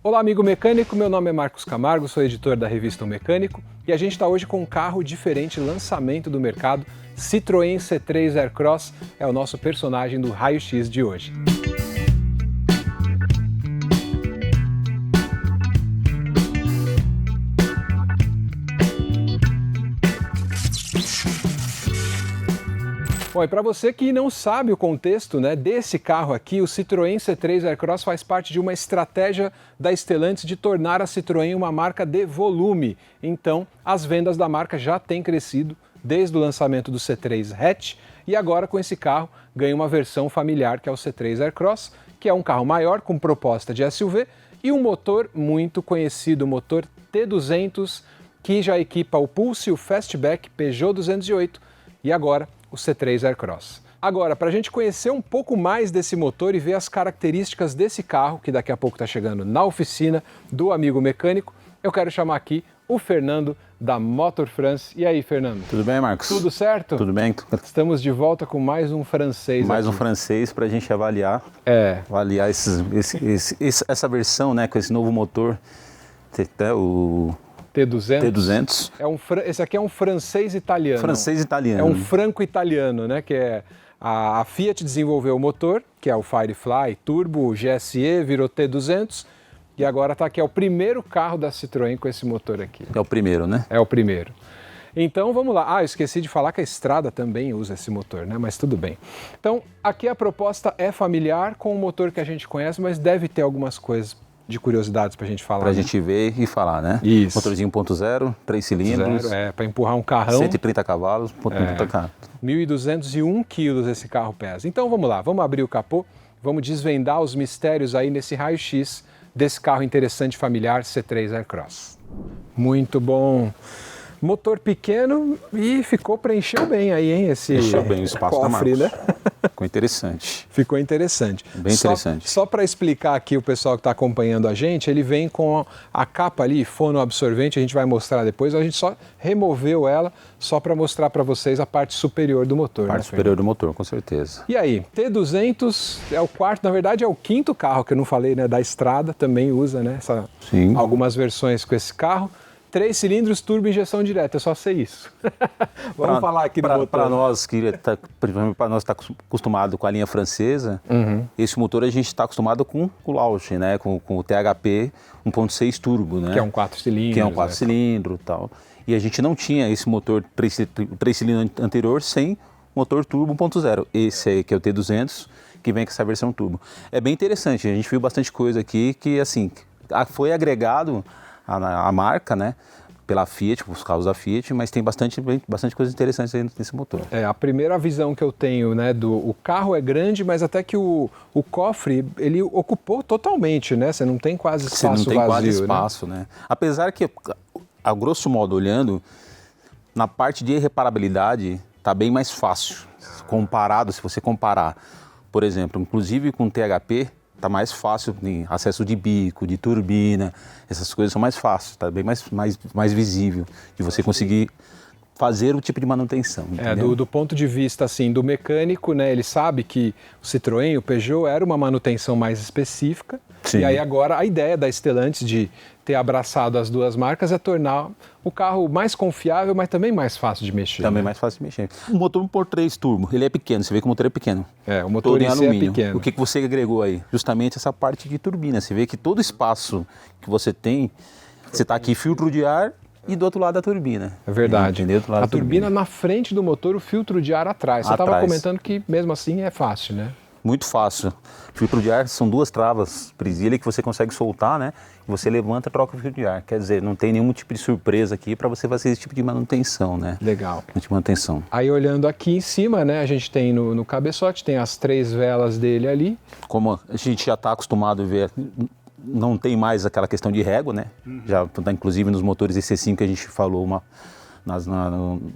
Olá, amigo mecânico, meu nome é Marcos Camargo, sou editor da revista O Mecânico e a gente está hoje com um carro diferente, lançamento do mercado, Citroën C3 Aircross, é o nosso personagem do Raio X de hoje. Bom, e para você que não sabe o contexto, desse carro aqui, o Citroën C3 Aircross faz parte de uma estratégia da Stellantis de tornar a Citroën uma marca de volume. Então, as vendas da marca já têm crescido desde o lançamento do C3 Hatch e agora com esse carro ganha uma versão familiar que é o C3 Aircross, que é um carro maior com proposta de SUV e um motor muito conhecido, o motor T200, que já equipa o Pulse e o Fastback Peugeot 208 e agora o C3 Aircross. Agora, para a gente conhecer um pouco mais desse motor e ver as características desse carro, que daqui a pouco está chegando na oficina do amigo mecânico, eu quero chamar aqui o Fernando da Motor France. E aí, Fernando? Tudo bem, Marcos? Tudo certo? Tudo bem. Estamos de volta com mais um francês Mais aqui. um francês para a gente avaliar. Avaliar essa versão, né, com esse novo motor, o T200. Esse aqui é um francês italiano. Francês italiano. É um franco-italiano, né? Que é a Fiat desenvolveu o motor, que é o Firefly Turbo, o GSE, virou T200 e agora está aqui, é o primeiro carro da Citroën com esse motor aqui. É o primeiro, né? É o primeiro. Então vamos lá. Eu esqueci de falar que a Strada também usa esse motor, né? Mas tudo bem. Então aqui a proposta é familiar com o motor que a gente conhece, mas deve ter algumas coisas de curiosidades pra gente falar. Pra gente ver e falar, né? Isso. Motorzinho 1.0, 3 cilindros. Para empurrar um carrão. 130 cavalos, 1.201 quilos esse carro pesa. Então vamos lá, vamos abrir o capô, vamos desvendar os mistérios aí nesse raio-x desse carro interessante familiar C3 Aircross. Muito bom. Motor pequeno e preencheu bem aí, hein? Preencheu bem o espaço cofre, da né? Ficou interessante. Ficou interessante. Bem interessante. Só para explicar aqui o pessoal que está acompanhando a gente, ele vem com a capa ali, fonoabsorvente, a gente vai mostrar depois, a gente só removeu ela só para mostrar para vocês a parte superior do motor. Parte superior do motor, com certeza. E aí, T200 é o quarto, na verdade é o quinto carro que eu não falei, né? Da Strada também usa, né? Sim. Algumas versões com esse carro. 3 cilindros, turbo, injeção direta, eu só sei isso. Vamos falar aqui do motor. Para nós que está acostumado com a linha francesa, esse motor a gente está acostumado com o Launch, né? Com o THP 1.6 turbo, né? Que é um 4 cilindros. Que é um 4 cilindros e tal. E a gente não tinha esse motor 3 cilindros anterior sem motor turbo 1.0. Esse aí que é o T200, que vem com essa versão turbo. É bem interessante, a gente viu bastante coisa aqui que assim, foi agregado a marca, né, pela Fiat, os carros da Fiat, mas tem bastante coisas interessantes aí nesse motor. A primeira visão que eu tenho, né, o carro é grande, mas até que o cofre, ele ocupou totalmente, né, você não tem quase espaço vazio. Você não tem quase espaço, né? Apesar que, a grosso modo, olhando, na parte de reparabilidade, tá bem mais fácil, comparado, se você comparar, por exemplo, inclusive com o THP, tá mais fácil, em acesso de bico, de turbina, essas coisas são mais fáceis, tá bem mais visível de você conseguir fazer o tipo de manutenção. Do ponto de vista assim do mecânico, né, ele sabe que o Citroën, o Peugeot era uma manutenção mais específica. Sim. E aí agora a ideia da Stellantis de ter abraçado as duas marcas é tornar o carro mais confiável, mas também mais fácil de mexer. Também mais fácil de mexer. O motor 1.3 turbo, ele é pequeno, você vê que o motor é pequeno. O motor em alumínio. É pequeno. O que você agregou aí? Justamente essa parte de turbina. Você vê que todo espaço que você tem, você está aqui filtro de ar e do outro lado a turbina. É verdade. A turbina na frente do motor, o filtro de ar atrás. Você estava comentando que mesmo assim é fácil, né? Muito fácil. Filtro de ar são 2 travas presilha que você consegue soltar, né? Você levanta e troca o filtro de ar. Quer dizer, não tem nenhum tipo de surpresa aqui para você fazer esse tipo de manutenção, né? Legal. De manutenção. Aí olhando aqui em cima, né? A gente tem no cabeçote, tem as 3 velas dele ali. Como a gente já está acostumado a ver, não tem mais aquela questão de régua, né? Já tá, inclusive nos motores EC5 que a gente falou no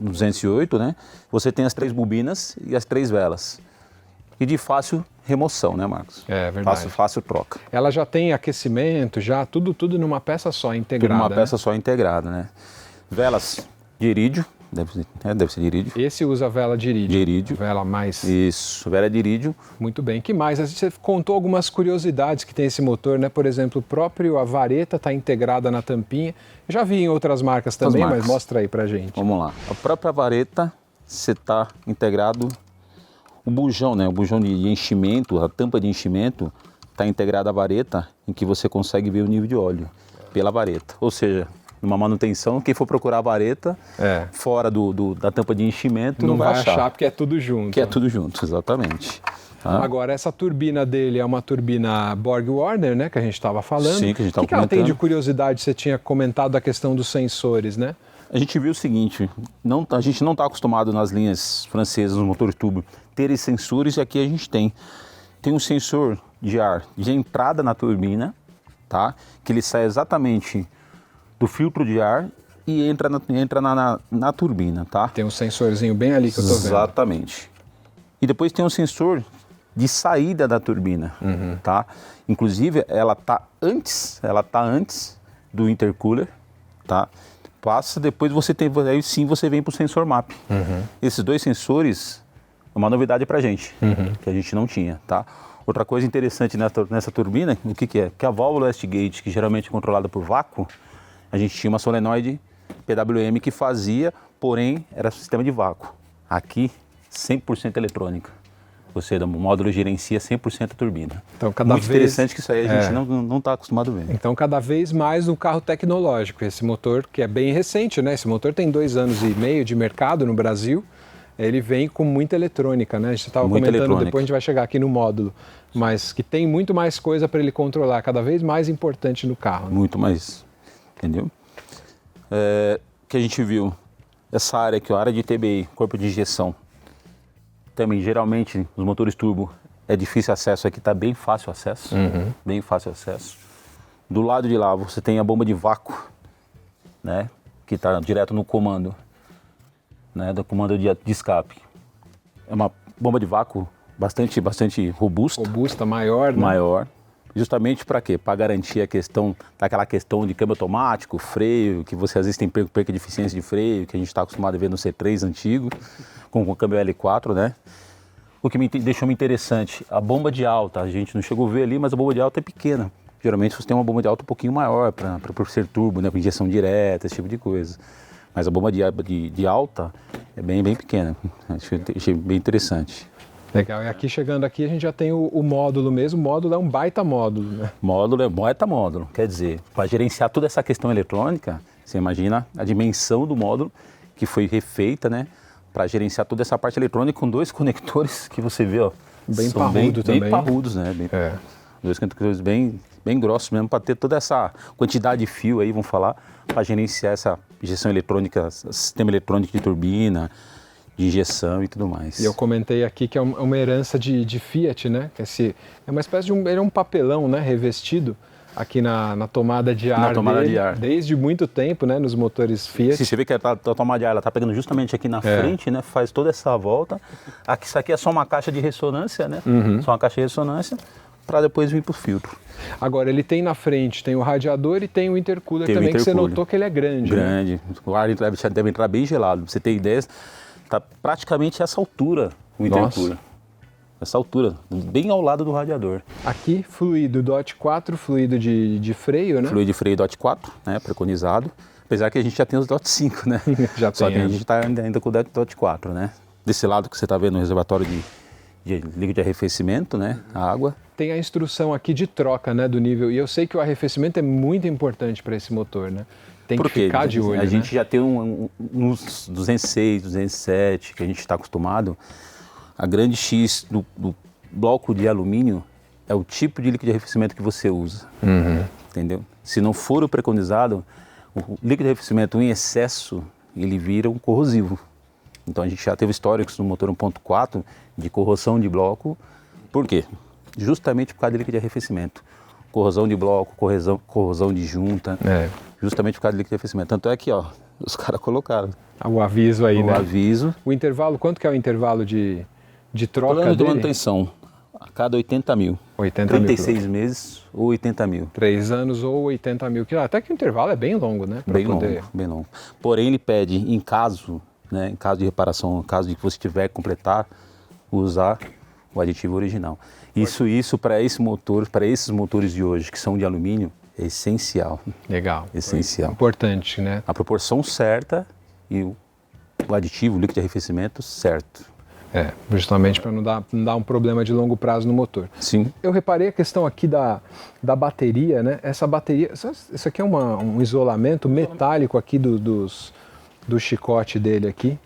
208, né? Você tem as 3 bobinas e as 3 velas. E de fácil remoção, né, Marcos? É verdade. Fácil troca. Ela já tem aquecimento, tudo numa peça só integrada. Tudo numa peça só integrada, né? Velas de irídio, Deve ser de irídio. Esse usa vela de irídio. De irídio. Vela mais... Isso, vela de irídio. Muito bem. Que mais? Você contou algumas curiosidades que tem esse motor, né? Por exemplo, a vareta está integrada na tampinha. Já vi em outras marcas também, mas mostra aí pra gente. Vamos lá. A própria vareta, você está integrado... O bujão, né? O bujão de enchimento, a tampa de enchimento, está integrada à vareta, em que você consegue ver o nível de óleo pela vareta. Ou seja, numa manutenção, quem for procurar a vareta, fora da tampa de enchimento, não vai achar. Porque é tudo junto. Que é tudo junto, exatamente. Tá? Agora, essa turbina dele é uma turbina Borg-Warner, né? Que a gente estava falando. Sim, que a gente estava comentando. O que ela tem de curiosidade? Você tinha comentado a questão dos sensores, né? A gente viu o seguinte, a gente não está acostumado nas linhas francesas, nos motores turbo, ter esses sensores, e aqui a gente tem. Tem um sensor de ar de entrada na turbina, tá? Que ele sai exatamente do filtro de ar e entra na turbina, tá? Tem um sensorzinho bem ali que eu tô vendo. Exatamente. E depois tem um sensor de saída da turbina, tá? Inclusive, ela tá antes do intercooler, tá? Passa, depois aí sim você vem para o sensor MAP. Esses dois sensores é uma novidade para a gente, que a gente não tinha, tá? Outra coisa interessante nessa turbina, o que é? Que a válvula Westgate, que geralmente é controlada por vácuo, a gente tinha uma solenoide PWM que fazia, porém era sistema de vácuo. Aqui, 100% eletrônica. Ou seja, o módulo gerencia 100% a turbina. Então, Muito interessante que isso aí a gente não está acostumado a ver. Então, cada vez mais no carro tecnológico. Esse motor, que é bem recente, né? Esse motor tem 2 anos e meio de mercado no Brasil. Ele vem com muita eletrônica, né? A gente estava comentando, depois a gente vai chegar aqui no módulo. Mas que tem muito mais coisa para ele controlar, cada vez mais importante no carro. Né? Muito mais, entendeu? Que a gente viu, essa área aqui, a área de TBI, corpo de injeção. Também, geralmente, nos motores turbo é difícil acesso, aqui está bem fácil acesso, bem fácil acesso. Do lado de lá você tem a bomba de vácuo, né, que está direto no comando, né, do comando de escape. É uma bomba de vácuo bastante robusta. Robusta, maior, né? Maior. Justamente para quê? Para garantir aquela questão de câmbio automático, freio, que você às vezes tem perca de eficiência de freio, que a gente está acostumado a ver no C3 antigo, com o câmbio L4, né? O que me deixou interessante, a bomba de alta, a gente não chegou a ver ali, mas a bomba de alta é pequena. Geralmente você tem uma bomba de alta um pouquinho maior, por ser turbo, né? Com injeção direta, esse tipo de coisa. Mas a bomba de alta é bem pequena, achei bem interessante. Legal, e aqui chegando aqui a gente já tem o módulo mesmo, o módulo é um baita módulo, né? Módulo é baita módulo, quer dizer, para gerenciar toda essa questão eletrônica, você imagina a dimensão do módulo que foi refeita, né? Para gerenciar toda essa parte eletrônica com 2 conectores que você vê, ó. Bem parrudo também. Bem parrudos, né? 2 conectores bem grossos mesmo, para ter toda essa quantidade de fio aí, vamos falar, para gerenciar essa injeção eletrônica, sistema eletrônico de turbina, de injeção e tudo mais. E eu comentei aqui que é uma herança de Fiat, né? É uma espécie de ele é um papelão, né? Revestido aqui na tomada de ar. Na tomada dele, de ar. Desde muito tempo, né? Nos motores Fiat. Se você vê que a tomada de ar ela está pegando justamente aqui na frente, né? Faz toda essa volta. Isso aqui é só uma caixa de ressonância, né? Só uma caixa de ressonância para depois vir para o filtro. Agora, ele tem na frente, tem o radiador e tem o intercooler também, que você notou que ele é grande. Grande. Né? O ar deve entrar bem gelado. Pra você ter ideia, está praticamente essa altura o intercooler. Essa altura, bem ao lado do radiador. Aqui, fluido DOT 4, fluido de freio, né? Fluido de freio DOT 4, né, preconizado. Apesar que a gente já tem os DOT 5, né? Já Só tem, que a gente está ainda com o DOT 4, né? Desse lado que você está vendo o reservatório de líquido de arrefecimento, né? A água. Tem a instrução aqui de troca, né, do nível. E eu sei que o arrefecimento é muito importante para esse motor, né? Tem que ficar de olho, a gente já tem uns 206, 207, que a gente está acostumado. A grande X do bloco de alumínio é o tipo de líquido de arrefecimento que você usa, entendeu? Se não for o preconizado, o líquido de arrefecimento em excesso, ele vira um corrosivo. Então a gente já teve históricos no motor 1.4 de corrosão de bloco. Por quê? Justamente por causa do líquido de arrefecimento. Corrosão de bloco, corrosão de junta, justamente por causa do líquido de arrefecimento. Tanto é que, ó, os caras colocaram o aviso aí, né? O aviso. O intervalo, quanto que é o intervalo de troca Plano de dele? manutenção, a cada 80 mil. 36 meses ou 80 mil. 3 anos ou 80 mil. Até que o intervalo é bem longo, né? Bem longo. Porém, ele pede, em caso né, em caso de reparação, em caso de que você tiver que completar, usar o aditivo original. Isso para esse motor, para esses motores de hoje que são de alumínio, é essencial. Legal. Essencial. Importante, né? A proporção certa e o aditivo, o líquido de arrefecimento certo. Justamente para não dar um problema de longo prazo no motor. Sim. Eu reparei a questão aqui da bateria, né? Essa bateria, isso aqui é um isolamento metálico aqui do chicote dele aqui.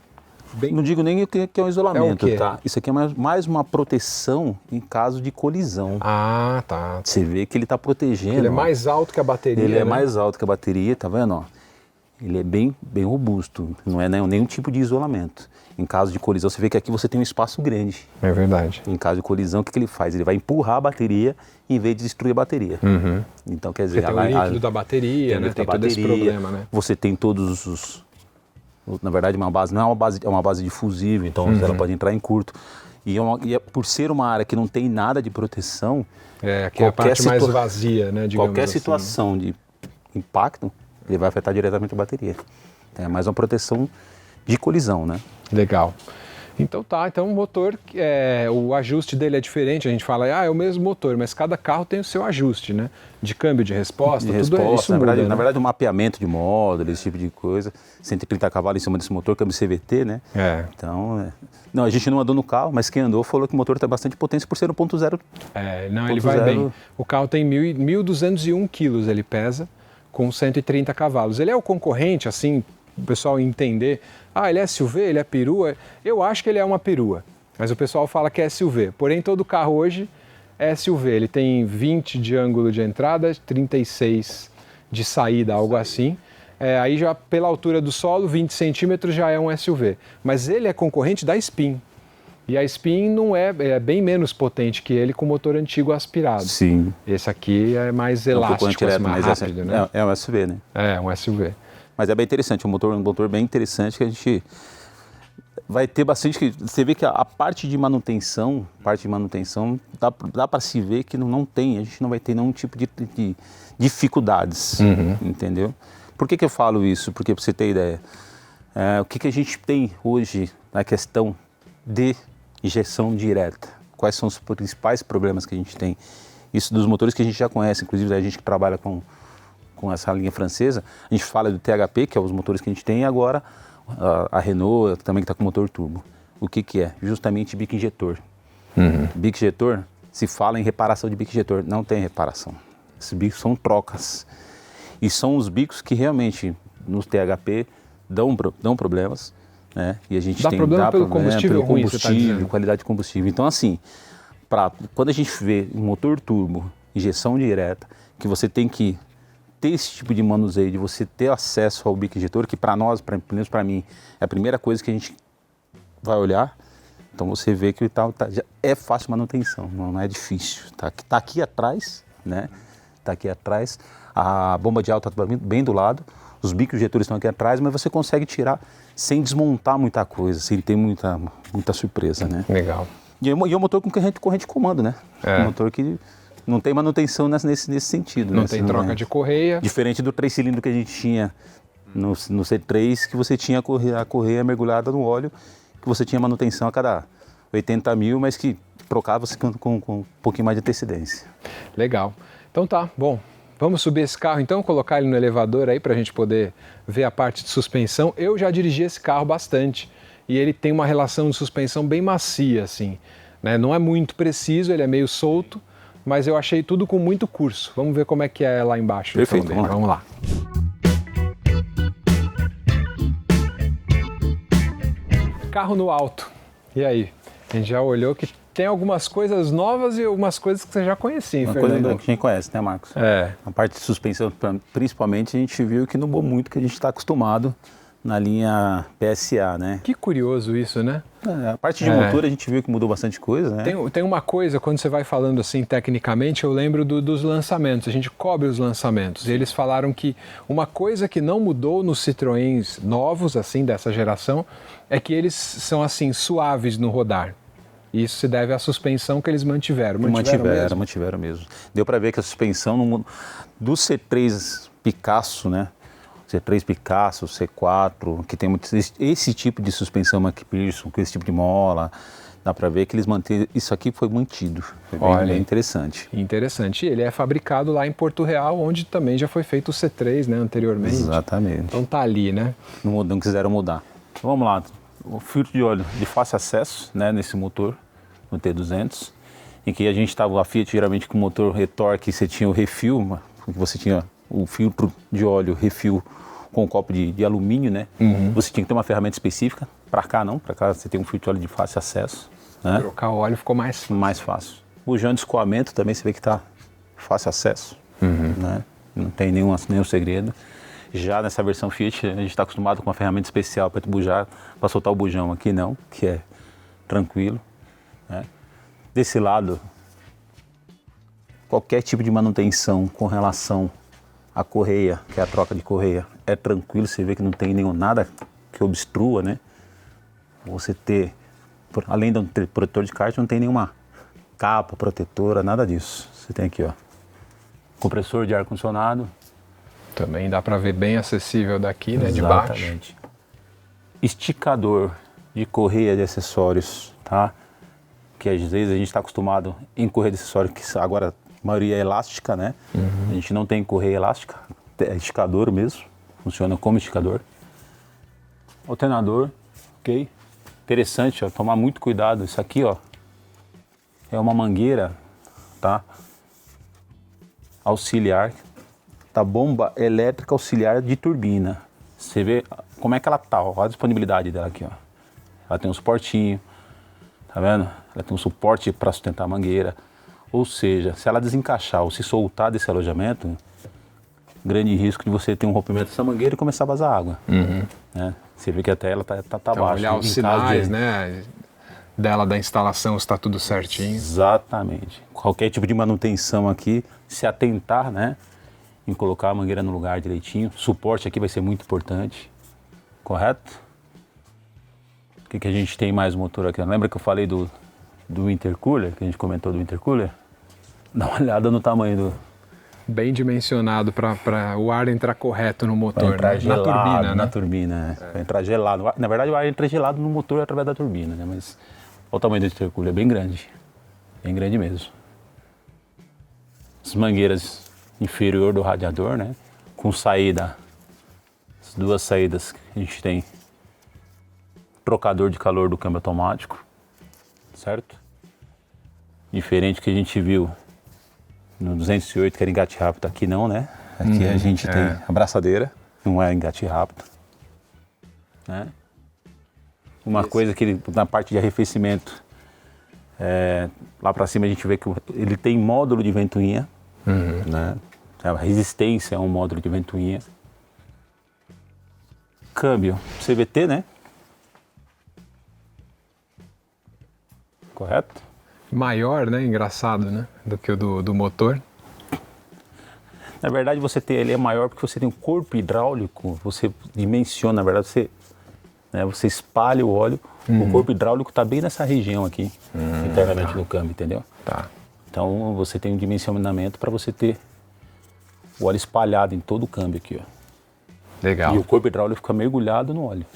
Não digo nem que é um isolamento, É o quê? tá? Isso aqui é mais uma proteção em caso de colisão. Ah, tá. Você vê que ele está protegendo. Ele é ó. mais alto que a bateria, Ele né? é mais alto que a bateria, tá vendo? Ó? Ele é bem robusto, não é nenhum tipo de isolamento. Em caso de colisão, você vê que aqui você tem um espaço grande. É verdade. Em caso de colisão, o que ele faz? Ele vai empurrar a bateria em vez de destruir a bateria. Então, quer dizer... Porque tem o líquido da bateria, né? Tem todo esse problema, né? Você tem todos os... Na verdade, uma base não é uma base, é uma base difusível, então ela pode entrar em curto. E por ser uma área que não tem nada de proteção... Aqui é a parte mais vazia, né? Digamos qualquer assim, situação de impacto, ele vai afetar diretamente a bateria. É mais uma proteção de colisão, né? Legal. Então o motor, o ajuste dele é diferente, a gente fala, é o mesmo motor, mas cada carro tem o seu ajuste, né? De câmbio, de resposta, tudo isso muda, na verdade, o mapeamento de módulo, esse tipo de coisa, 130 cavalos em cima desse motor, câmbio CVT, né? Então, não, a gente não andou no carro, mas quem andou falou que o motor tem bastante potência por ser 1.0. Não, ele vai bem. O carro tem 1.201 quilos, ele pesa, com 130 cavalos. Ele é o concorrente, assim, o pessoal entender, ele é SUV, ele é perua. Eu acho que ele é uma perua, mas o pessoal fala que é SUV. Porém, todo carro hoje é SUV. Ele tem 20 de ângulo de entrada, 36 de saída, algo assim. Aí já pela altura do solo, 20 centímetros já é um SUV. Mas ele é concorrente da Spin. E a Spin não é bem menos potente que ele com motor antigo aspirado. Sim. Esse aqui é mais elástico, mais rápido, né? É um SUV, né? É um SUV. Mas é bem interessante, um motor bem interessante que a gente vai ter bastante... Você vê que a parte de manutenção dá para se ver que não tem, a gente não vai ter nenhum tipo de dificuldades, entendeu? Por que eu falo isso? Porque para você ter ideia, o que a gente tem hoje na questão de injeção direta? Quais são os principais problemas que a gente tem? Isso dos motores que a gente já conhece, inclusive a gente que trabalha com essa linha francesa, a gente fala do THP, que é os motores que a gente tem, e agora a Renault também que está com motor turbo. O que é? Justamente bico injetor. Bico injetor, se fala em reparação de bico injetor, não tem reparação. Esses bicos são trocas. E são os bicos que realmente nos THP dão problemas, né? E a gente dá problema pelo combustível ruim, você tá dizendo. Qualidade de combustível. Então assim, quando a gente vê um motor turbo, injeção direta, que você tem que ter esse tipo de manuseio, de você ter acesso ao bico injetor, que para nós, pelo menos para mim, é a primeira coisa que a gente vai olhar. Então você vê que já é fácil manutenção, não é difícil. Tá aqui atrás, né? Tá aqui atrás, a bomba de álcool está bem do lado, os bicos injetores estão aqui atrás, mas você consegue tirar sem desmontar muita coisa, sem ter muita surpresa, né? Legal. E é um motor com corrente de comando, né? Um motor que não tem manutenção nesse sentido. Não tem troca de correia. Diferente do 3 cilindros que a gente tinha no C3, que você tinha a correia mergulhada no óleo, que você tinha manutenção a cada 80 mil, mas que trocava-se com um pouquinho mais de antecedência. Legal. Então tá, bom. Vamos subir esse carro então, colocar ele no elevador aí para a gente poder ver a parte de suspensão. Eu já dirigi esse carro bastante e ele tem uma relação de suspensão bem macia, assim, né? Não é muito preciso, ele é meio solto, mas eu achei tudo com muito curso. Vamos ver como é que é lá embaixo. Perfeito, então, vamos lá. Carro no alto. E aí? A gente já olhou que tem algumas coisas novas e algumas coisas que você já conhecia, Uma Fernando. coisa que a gente conhece, né, Marcos? A parte de suspensão, principalmente, a gente viu que não mudou muito, que a gente está acostumado na linha PSA, né? Que curioso isso, né? A parte de motor a gente viu que mudou bastante coisa, né? Tem uma coisa, quando você vai falando assim tecnicamente, eu lembro dos lançamentos, a gente cobre os lançamentos, e eles falaram que uma coisa que não mudou nos Citroëns novos, assim, dessa geração, é que eles são, assim, suaves no rodar. Isso se deve à suspensão que eles mantiveram. Mantiveram mesmo. Deu para ver que a suspensão do C3 Picasso, né? C3 Picasso, C4, que tem esse tipo de suspensão McPherson, com esse tipo de mola. Dá para ver que eles mantêm. Isso aqui foi mantido. Foi bem interessante. Interessante. E ele é fabricado lá em Porto Real, onde também já foi feito o C3, né, anteriormente. Exatamente. Então tá ali, né? Não quiseram mudar. Então, vamos lá. O filtro de óleo de fácil acesso, né, nesse motor, no T200, em que a gente estava, a Fiat geralmente com o motor retorque, você tinha o refil, você tinha o filtro de óleo refil com um copo de alumínio, né? Você tinha que ter uma ferramenta específica. Para cá não, para cá você tem um filtro de óleo de fácil acesso. Né? Trocar o óleo ficou mais fácil. Mais fácil. O bujão de escoamento também você vê que está fácil acesso. Né? Não tem nenhum segredo. Já nessa versão Fiat, a gente está acostumado com uma ferramenta especial para soltar o bujão. Aqui não, que é tranquilo. Né? Desse lado, qualquer tipo de manutenção com relação à correia, que é a troca de correia, é tranquilo. Você vê que não tem nada que obstrua, né? Você ter, além do protetor de kart, não tem nenhuma capa protetora, nada disso. Você tem aqui, ó, compressor de ar-condicionado. Também dá para ver bem acessível daqui, né, de Exatamente. baixo. Esticador de correia de acessórios, tá? Que às vezes a gente está acostumado em correia de acessórios, que agora a maioria é elástica, né? A gente não tem correia elástica, é esticador mesmo, funciona como esticador. Alternador, ok? Interessante, ó, tomar muito cuidado. Isso aqui, ó, é uma mangueira, tá? Auxiliar, da bomba elétrica auxiliar de turbina. Você vê como é que ela tá, ó, a disponibilidade dela aqui, ó. Ela tem um suportinho, tá vendo? Ela tem um suporte para sustentar a mangueira. Ou seja, se ela desencaixar ou se soltar desse alojamento, grande risco de você ter um rompimento dessa mangueira e começar a vazar água. Né? Você vê que até ela tá então, baixa. Olhar os sinais, né, dela, da instalação, se está tudo certinho. Exatamente. Qualquer tipo de manutenção aqui, se atentar, né, em colocar a mangueira no lugar direitinho. Suporte aqui vai ser muito importante, correto? O que a gente tem mais no motor aqui? Lembra que eu falei do intercooler, que a gente comentou do intercooler? Dá uma olhada no tamanho do... Bem dimensionado para o ar entrar correto no motor, entrar né? gelado, na turbina, né? Na turbina, Vai entrar gelado. Na verdade, o ar entra gelado no motor através da turbina, né? Mas olha o tamanho do intercooler, é bem grande mesmo. As mangueiras inferior do radiador, né? Com saída, as duas saídas que a gente tem, trocador de calor do câmbio automático, certo? Diferente do que a gente viu no 208, que era engate rápido, aqui não, né? Aqui a gente tem a braçadeira, não é engate rápido. Né? Uma coisa que na parte de arrefecimento, lá para cima a gente vê que ele tem módulo de ventoinha, né? A resistência é um módulo de ventoinha. Câmbio CVT, né? Correto? Maior, né? Engraçado, né? Do que o do motor. Na verdade, ele é maior porque você tem um corpo hidráulico, você dimensiona, na verdade, você espalha o óleo, o corpo hidráulico está bem nessa região aqui, internamente no câmbio, entendeu? Tá. Então, você tem um dimensionamento para você ter o óleo espalhado em todo o câmbio aqui, ó. Legal. E o corpo hidráulico fica mergulhado no óleo.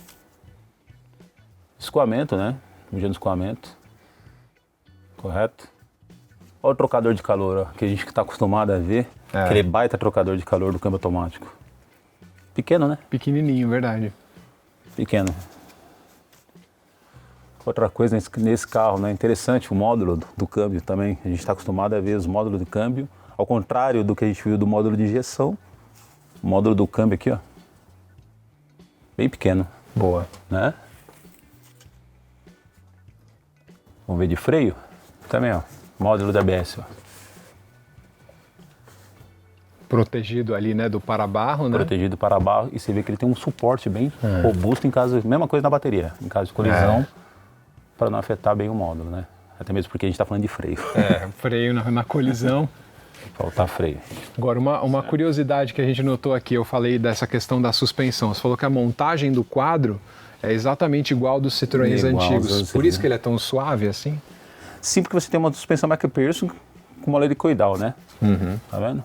Escoamento, né? Bujão de escoamento. Correto? Olha o trocador de calor, ó, que a gente está acostumado a ver. Aquele baita trocador de calor do câmbio automático. Pequeno, né? Pequenininho, verdade. Pequeno. Outra coisa nesse carro, né? Interessante o módulo do câmbio também. A gente está acostumado a ver os módulos de câmbio. Ao contrário do que a gente viu do módulo de injeção. O módulo do câmbio aqui, ó. Bem pequeno. Boa. Né? Vamos ver de freio? Também, ó. Módulo da ABS, ó. Protegido ali, né, do para-barro, né? Protegido para barro, e você vê que ele tem um suporte bem robusto em caso, mesma coisa na bateria, em caso de colisão, para não afetar bem o módulo, né? Até mesmo porque a gente está falando de freio. Freio na colisão. Faltar freio. Agora, uma curiosidade que a gente notou aqui, eu falei dessa questão da suspensão. Você falou que a montagem do quadro é exatamente igual dos Citroëns antigos. Por isso que ele é tão suave assim? Sim, porque você tem uma suspensão McPherson com uma helicoidal, né? Tá vendo?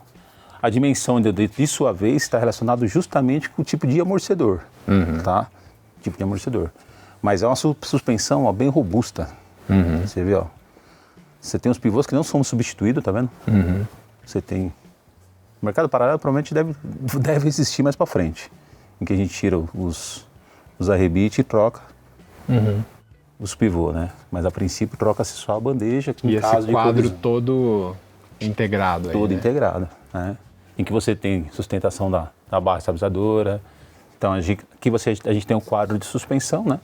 A dimensão, de sua vez, está relacionado justamente com o tipo de amortecedor, tá? Tipo de amortecedor. Mas é uma suspensão ó, bem robusta. Você vê, ó. Você tem os pivôs que não são substituídos, tá vendo? Você tem... O mercado paralelo provavelmente deve existir mais para frente, em que a gente tira os arrebites e troca os pivôs, né? Mas a princípio troca-se só a bandeja com E caso esse de quadro colisão. todo integrado aí, Todo né? integrado, né? Em que você tem sustentação da barra estabilizadora. Então aqui a gente tem um quadro de suspensão, né?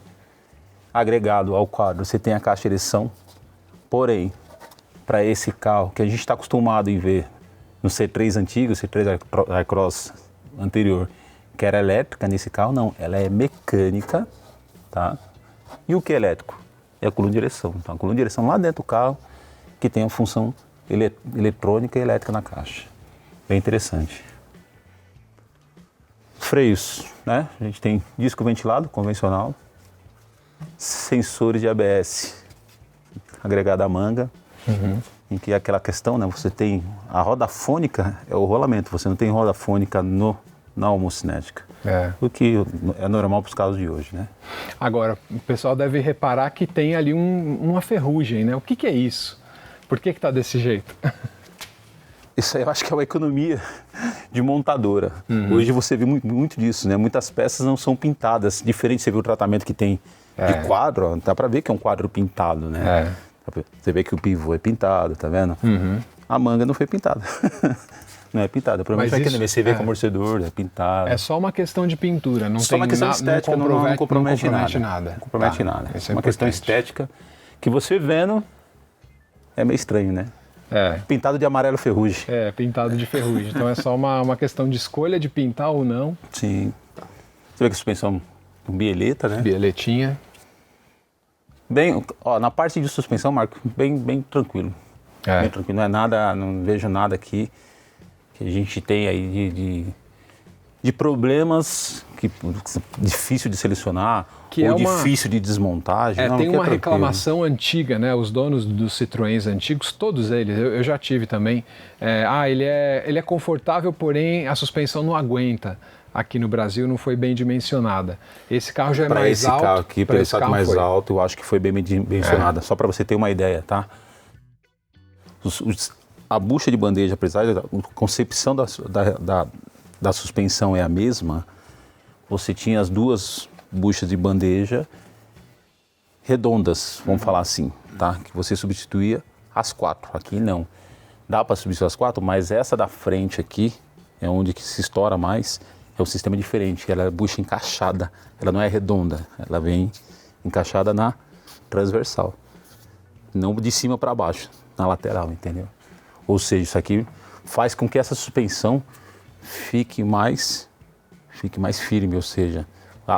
Agregado ao quadro você tem a caixa de direção. Porém, para esse carro que a gente está acostumado em ver no C3 antigo, C3 Aircross anterior, que era elétrica, nesse carro não, ela é mecânica, tá? E o que é elétrico? É a coluna de direção. Então a coluna de direção lá dentro do carro que tem a função eletrônica e elétrica na caixa. Bem interessante. Freios, né? A gente tem disco ventilado convencional, sensores de ABS agregado à manga, em que é aquela questão, né? Você tem a roda fônica, é o rolamento, você não tem roda fônica na homocinética. O que é normal para os carros de hoje, né? Agora, o pessoal deve reparar que tem ali uma ferrugem, né? O que é isso? Por que está desse jeito? Isso aí eu acho que é uma economia de montadora. Hoje você vê muito disso, né? Muitas peças não são pintadas. Diferente, você vê o tratamento que tem de quadro, ó, dá para ver que é um quadro pintado, né? Você vê que o pivô é pintado, tá vendo? A manga não foi pintada. Não é pintada. Provavelmente você vê que o amortecedor é pintado. É só uma questão de pintura, não Só tem uma questão estética, não compromete nada. Não compromete nada. Isso é uma questão estética que você vendo é meio estranho, né? Pintado de amarelo ferrugem. Pintado de ferrugem. Então é só uma questão de escolha de pintar ou não. Sim. Você vê que a suspensão bieleta, né? Bieletinha. Bem, ó, na parte de suspensão, Marco, bem tranquilo. Bem tranquilo. Não é nada, não vejo nada aqui que a gente tem aí de problemas que difícil de selecionar ou difícil de desmontagem. Não, tem uma tranquilo. reclamação antiga, né? Os donos dos Citroëns antigos, todos eles, eu já tive também. Ele é confortável, porém a suspensão não aguenta. Aqui no Brasil não foi bem dimensionada. Esse carro já é mais alto. Para esse carro aqui, para esse carro mais alto, eu acho que foi bem dimensionada. Só para você ter uma ideia, tá? A bucha de bandeja, apesar da concepção da suspensão é a mesma, você tinha as duas buchas de bandeja redondas, vamos falar assim, tá? Que você substituía as quatro. Aqui não. Dá para substituir as quatro, mas essa da frente aqui é onde que se estoura mais. É um sistema diferente, ela é bucha encaixada, ela não é redonda, ela vem encaixada na transversal, não de cima para baixo, na lateral, entendeu? Ou seja, isso aqui faz com que essa suspensão fique mais firme, ou seja,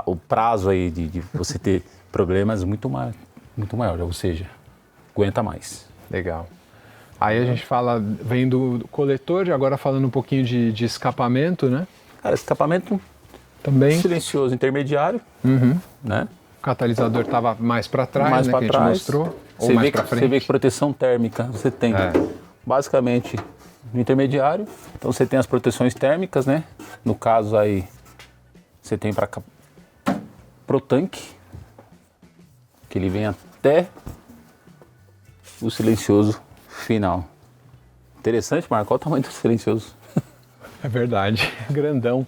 o prazo aí de você ter problemas muito maior, ou seja, aguenta mais. Legal. Aí a gente vem do coletor, agora falando um pouquinho de escapamento, né? Cara, escapamento também silencioso intermediário, né? O catalisador estava mais para trás, mais né, para que a trás. gente mostrou, ou mais para frente. Você vê que proteção térmica você tem, basicamente, no intermediário. Então você tem as proteções térmicas, né? No caso aí, você tem pro tanque, que ele vem até o silencioso final. Interessante, Marco, qual o tamanho do silencioso? É verdade, grandão.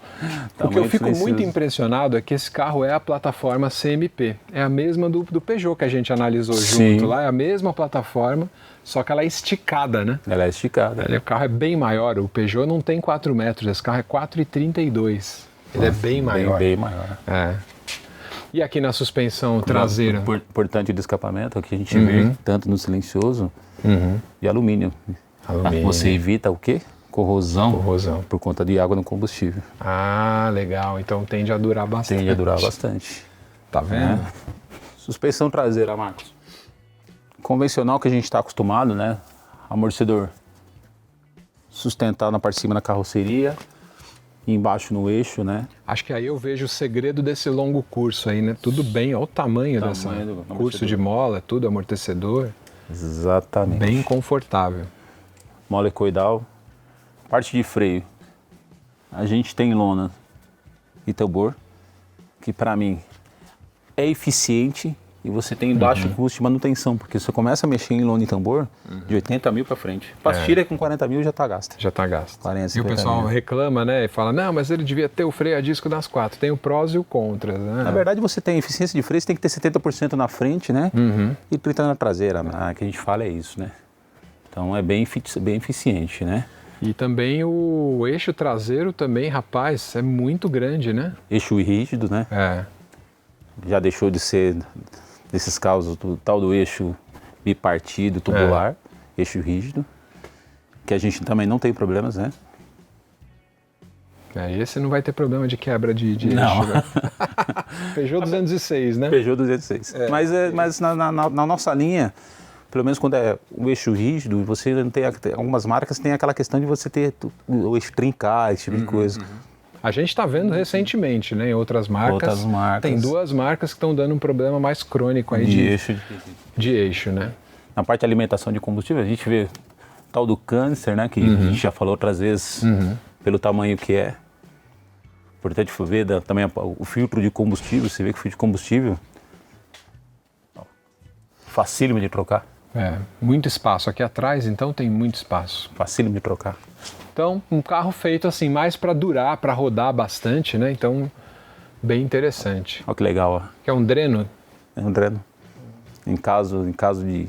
O que eu fico muito impressionado é que esse carro é a plataforma CMP. É a mesma do Peugeot que a gente analisou junto lá, é a mesma plataforma, só que ela é esticada, né? Ela é esticada. O carro é bem maior, o Peugeot não tem 4 metros, esse carro é 4,32. Ele é bem maior. Bem maior. E aqui na suspensão traseira? Importante do escapamento, aqui a gente vê tanto no silencioso, de alumínio. Você evita o quê? Corrosão por conta de água no combustível. Ah, legal. Então tende a durar bastante. Tende a durar bastante. Tá vendo? Suspensão traseira, Marcos. Convencional que a gente está acostumado, né? Amortecedor sustentado na parte de cima da carroceria, embaixo no eixo, né? Acho que aí eu vejo o segredo desse longo curso aí, né? Tudo bem, olha o tamanho desse curso de mola, tudo amortecedor. Exatamente. Bem confortável. Mola ecoidal. Parte de freio, a gente tem lona e tambor, que para mim é eficiente e você tem baixo custo de manutenção, porque você começa a mexer em lona e tambor de 80 mil para frente. Pastilha com 40 mil já está gasta. Já está gasto. 40, E o pessoal mil. reclama, né? E fala, não, mas ele devia ter o freio a disco das 4. Tem o prós e o contra, né? Na verdade, você tem eficiência de freio, você tem que ter 70% na frente, né? E 30% na traseira. O que a gente fala é isso, né? Então é bem eficiente, né? E também o eixo traseiro também, rapaz, é muito grande, né? Eixo rígido, né? É. Já deixou de ser desses carros do tal do eixo bipartido, tubular, eixo rígido, que a gente também não tem problemas, né? Esse não vai ter problema de quebra de Não. eixo, né? Peugeot 206, né? Peugeot 206. Mas na nossa linha, pelo menos quando é o eixo rígido, você não tem, algumas marcas tem aquela questão de você ter o eixo trincar, esse tipo de coisa. A gente está vendo recentemente, né, em outras marcas. Tem 2 marcas que estão dando um problema mais crônico aí de eixo, né? Na parte de alimentação de combustível, a gente vê o tal do câncer, né, que a gente já falou outras vezes, pelo tamanho que é. Importante ver também o filtro de combustível, você vê que o filtro de combustível facílimo de trocar. Muito espaço aqui atrás, então tem muito espaço. Facílimo de trocar. Então, um carro feito assim mais para durar, para rodar bastante, né? Então, bem interessante. Olha que legal, ó. Que é um Dreno? É um Dreno. Em caso de...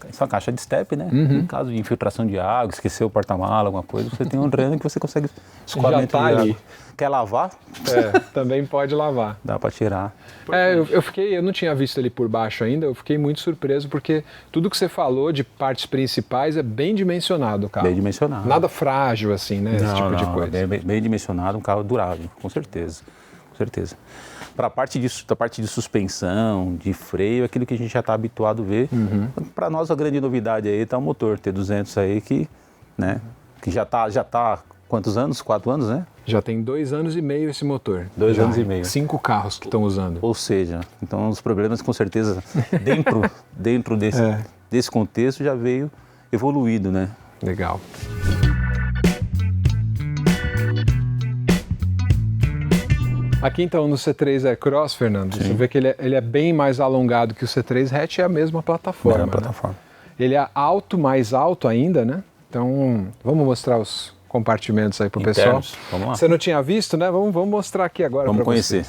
Isso é uma caixa de step, né? Em caso de infiltração de água, esqueceu o porta-mala, alguma coisa, você tem um Dreno que você consegue escoamento Já tá de ali. água. Quer lavar? Também pode lavar. Dá para tirar. Eu não tinha visto ele por baixo ainda, eu fiquei muito surpreso porque tudo que você falou de partes principais é bem dimensionado o carro. Bem dimensionado. Nada frágil assim, né? Esse tipo de coisa. É bem dimensionado, um carro durável, com certeza. Com certeza. Para a parte de suspensão, de freio, aquilo que a gente já está habituado a ver. Para nós a grande novidade aí está o motor T200 aí que, né, que já tá quantos anos? 4 anos, né? Já tem 2 anos e meio esse motor. 2 anos e meio. 5 carros que estão usando. Ou seja, então os problemas com certeza dentro desse contexto já veio evoluído, né? Legal. Aqui então no C3 Aircross, Fernando, você vê que ele é bem mais alongado que o C3 Hatch, é a mesma plataforma. Plataforma. Ele é alto, mais alto ainda, né? Então, vamos mostrar os compartimentos aí pro pessoal. Vamos lá. Você não tinha visto, né? Vamos mostrar aqui agora. Vamos conhecer.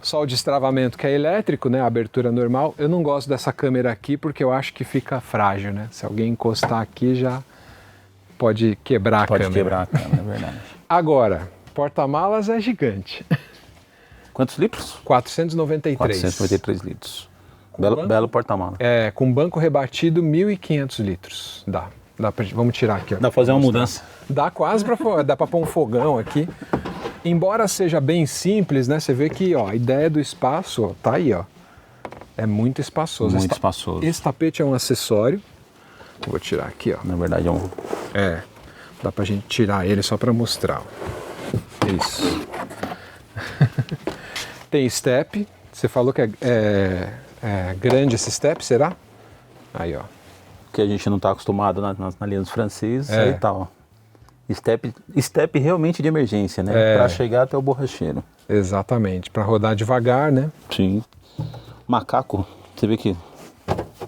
Só o destravamento que é elétrico, né? A abertura normal. Eu não gosto dessa câmera aqui porque eu acho que fica frágil, né? Se alguém encostar aqui já pode quebrar a câmera. Pode quebrar a câmera, é verdade. Agora, porta-malas é gigante. Quantos litros? 493. 493 litros. Belo porta-malas. Com banco rebatido, 1.500 litros. Vamos tirar aqui. Ó. Dá pra fazer uma mudança. Dá quase dá para pôr um fogão aqui. Embora seja bem simples, né? Você vê que ó, a ideia do espaço ó, tá aí, ó. É muito espaçoso. Muito espaçoso. Esse tapete é um acessório. Vou tirar aqui, ó. Na verdade é um... Dá pra gente tirar ele só para mostrar. Ó. Isso. Tem step. Você falou que é grande esse step, será? Aí, ó. Que a gente não está acostumado na linha dos franceses, aí tal. Step realmente de emergência, né? Para chegar até o borracheiro. Exatamente, para rodar devagar, né? Sim. Macaco, você vê que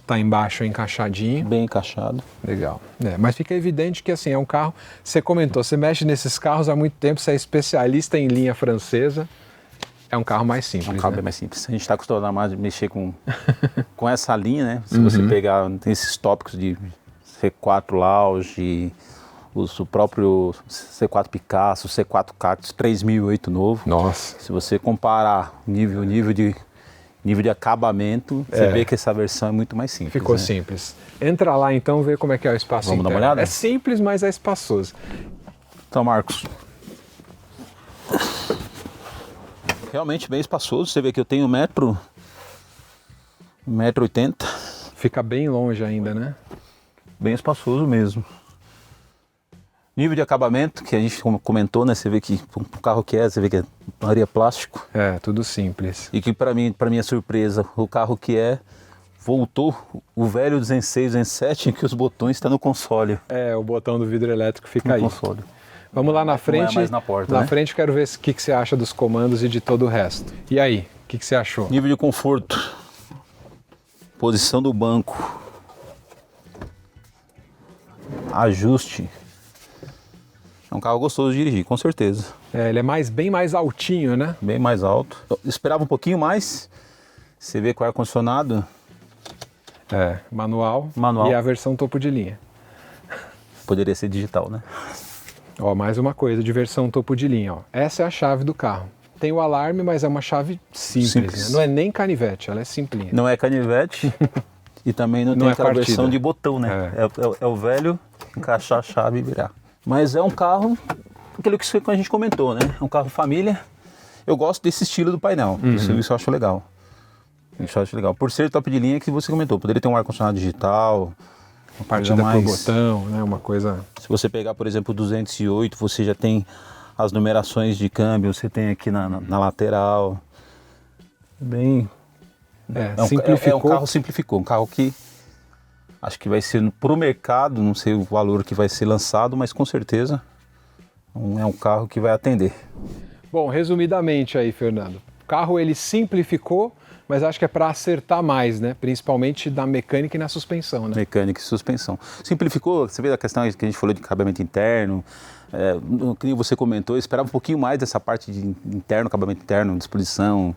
tá embaixo encaixadinho. Bem encaixado. Legal. Mas fica evidente que assim, é um carro, você comentou, você mexe nesses carros há muito tempo, você é especialista em linha francesa. É um carro mais simples. É um carro bem mais simples. A gente está acostumado mais a mexer com essa linha, né? Se você pegar, tem esses tópicos de C4 Lounge, o próprio C4 Picasso, C4 Cactus 3008 novo. Nossa. Se você comparar nível de acabamento, você vê que essa versão é muito mais simples. Ficou simples. Entra lá então, ver como é que é o espaço Vamos interno. dar uma olhada? É simples, mas é espaçoso. Então, Marcos, realmente bem espaçoso. Você vê que eu tenho 1,80 m. Fica bem longe ainda, né? Bem espaçoso mesmo. Nível de acabamento, que a gente comentou, né? Você vê que o carro que você vê que é maioria plástico. É, tudo simples. E que para minha surpresa, o carro que voltou o velho 206, 207, em que os botões estão no console. O botão do vidro elétrico fica aí. No console. Vamos lá na frente. Não é mais na porta, Na né? frente quero ver o que você acha dos comandos e de todo o resto. E aí, o que você achou? Nível de conforto. Posição do banco. Ajuste. É um carro gostoso de dirigir, com certeza. Ele é bem mais altinho, né? Bem mais alto. Eu esperava um pouquinho mais. Você vê com o ar-condicionado. Manual. Manual. E a versão topo de linha. Poderia ser digital, né? Ó, mais uma coisa de versão topo de linha. Ó. Essa é a chave do carro. Tem o alarme, mas é uma chave simples. Né? Não é nem canivete, ela é simplinha. Não é canivete e também não tem é aquela partida. versão de botão, né? É o velho encaixar a chave e virar. Mas é um carro, aquilo que a gente comentou, né? É um carro família. Eu gosto desse estilo do painel. Isso eu acho legal. Isso eu acho legal. Por ser top de linha que você comentou, poderia ter um ar-condicionado digital. Uma Partida por botão, né? Uma coisa... Se você pegar, por exemplo, o 208, você já tem as numerações de câmbio, você tem aqui na lateral. Bem... simplificou. É um carro simplificou, um carro que acho que vai ser pro mercado, não sei o valor que vai ser lançado, mas com certeza é um carro que vai atender. Bom, resumidamente aí, Fernando, o carro ele simplificou, mas acho que é para acertar mais, né? Principalmente na mecânica e na suspensão, né? Mecânica e suspensão. Simplificou, você vê a questão que a gente falou de acabamento interno, que você comentou, eu esperava um pouquinho mais dessa parte de interno, acabamento interno, disposição,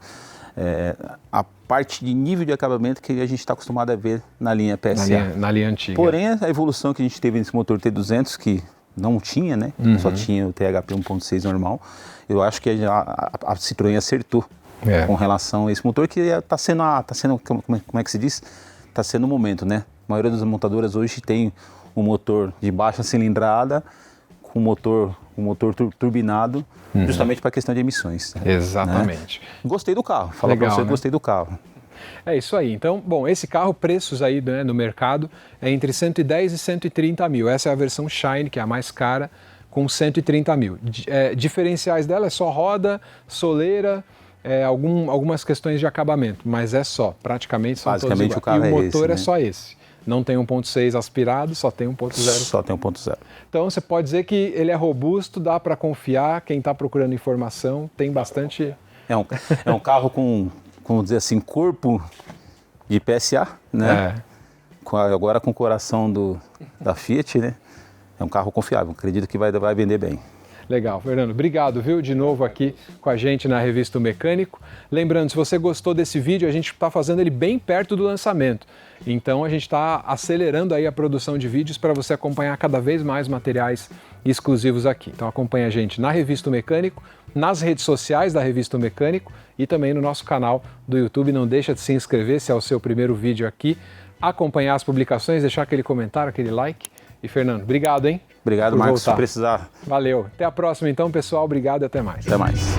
a parte de nível de acabamento que a gente está acostumado a ver na linha PSA. Na linha antiga. Porém, a evolução que a gente teve nesse motor T200, que não tinha, né? Só tinha o THP 1.6 normal, eu acho que a Citroën acertou com relação a esse motor, que está sendo, como é que se diz? Está sendo o momento, né? A maioria das montadoras hoje tem um motor de baixa cilindrada, com motor turbinado, justamente para a questão de emissões. Exatamente. Né? Gostei do carro, falar para você que gostei do carro. É isso aí. Então, bom, esse carro, preços aí, né, no mercado, é entre 110 e 130 mil. Essa é a versão Shine, que é a mais cara, com 130 mil. Diferenciais dela é só roda, soleira, algumas questões de acabamento, mas é só, praticamente são todos iguais. O carro e o motor esse, né? é só esse. Não tem 1.6 aspirado, só tem 1.0. Só tem 1.0. Então você pode dizer que ele é robusto, dá para confiar, quem está procurando informação tem bastante... É um carro com, vamos dizer assim, corpo de PSA, né? Agora com o coração da Fiat, né? É um carro confiável, acredito que vai vender bem. Legal, Fernando. Obrigado, viu, de novo aqui com a gente na Revista O Mecânico. Lembrando, se você gostou desse vídeo, a gente está fazendo ele bem perto do lançamento. Então a gente está acelerando aí a produção de vídeos para você acompanhar cada vez mais materiais exclusivos aqui. Então acompanha a gente na Revista O Mecânico, nas redes sociais da Revista O Mecânico e também no nosso canal do YouTube. Não deixa de se inscrever se é o seu primeiro vídeo aqui, acompanhar as publicações, deixar aquele comentário, aquele like. E Fernando, obrigado, hein? Obrigado, Marcos, se precisar. Valeu. Até a próxima então, pessoal. Obrigado e até mais. Até mais.